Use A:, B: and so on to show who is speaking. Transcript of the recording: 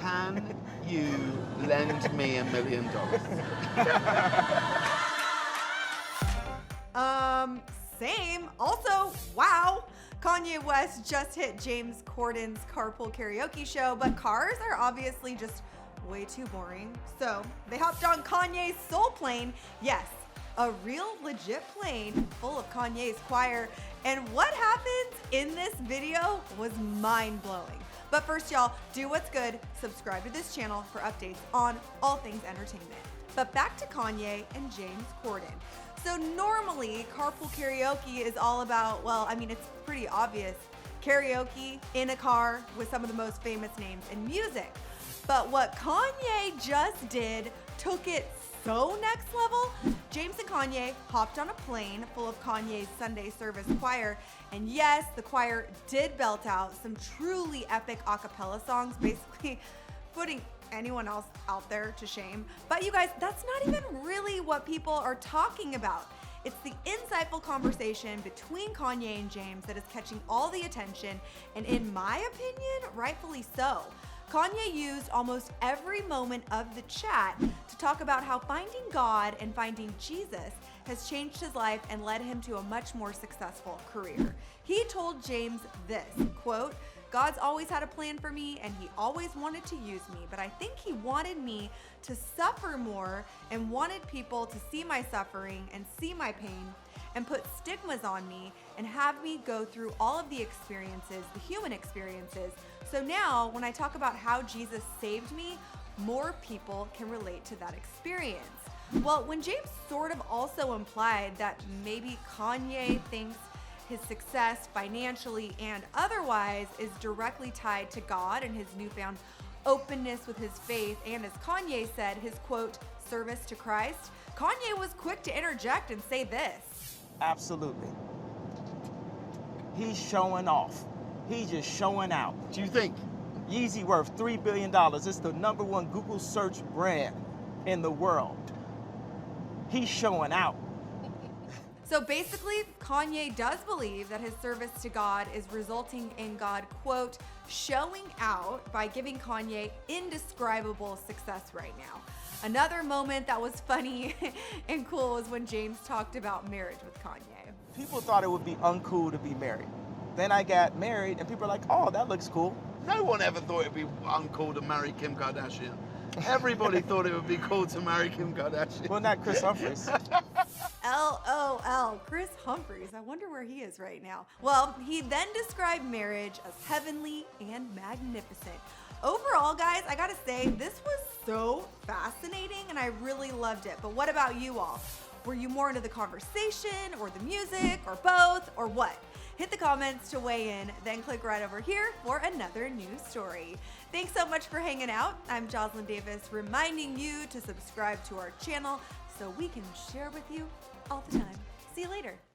A: Can you lend me $1 million?
B: Same. Also, wow. Kanye West just hit James Corden's Carpool Karaoke show, but cars are obviously just way too boring. So they hopped on Kanye's soul plane. Yes, a real legit plane full of Kanye's choir. And what happens in this video was mind-blowing. But first, y'all, do what's good. Subscribe to this channel for updates on all things entertainment. But back to Kanye and James Corden. So normally, Carpool Karaoke is all about, well, I mean, it's pretty obvious, karaoke in a car with some of the most famous names in music. But what Kanye just did took it so next level. James and Kanye hopped on a plane full of Kanye's Sunday service choir, and yes, the choir did belt out some truly epic acapella songs, basically putting anyone else out there to shame. But you guys, that's not even really what people are talking about. It's the insightful conversation between Kanye and James that is catching all the attention, and in my opinion, rightfully so. Kanye used almost every moment of the chat to talk about how finding God and finding Jesus has changed his life and led him to a much more successful career. He told James this, quote, "God's always had a plan for me and he always wanted to use me, but I think he wanted me to suffer more and wanted people to see my suffering and see my pain and put stigmas on me and have me go through all of the experiences, the human experiences. So now when I talk about how Jesus saved me, more people can relate to that experience." Well, when James sort of also implied that maybe Kanye thinks his success financially and otherwise is directly tied to God and his newfound openness with his faith, and as Kanye said, his quote, service to Christ, Kanye was quick to interject and say this.
C: Absolutely. He's showing off. He's just showing out.
A: Do you think?
C: Yeezy worth $3 billion. It's the #1 Google search brand in the world. He's showing out.
B: So basically, Kanye does believe that his service to God is resulting in God, quote, showing out by giving Kanye indescribable success right now. Another moment that was funny and cool was when James talked about marriage with Kanye.
C: People thought it would be uncool to be married. Then I got married and people are like, oh, that looks cool.
A: No one ever thought it'd be uncool to marry Kim Kardashian. Everybody thought it would be cool to marry Kim Kardashian.
C: Well, not Kris Humphries.
B: LOL, Kris Humphries. I wonder where he is right now. Well, he then described marriage as heavenly and magnificent. Overall, guys, I gotta say, this was so fascinating and I really loved it. But what about you all? Were you more into the conversation or the music or both or what? Hit the comments to weigh in, then click right over here for another news story. Thanks so much for hanging out. I'm Jocelyn Davis, reminding you to subscribe to our channel so we can share with you all the time. See you later.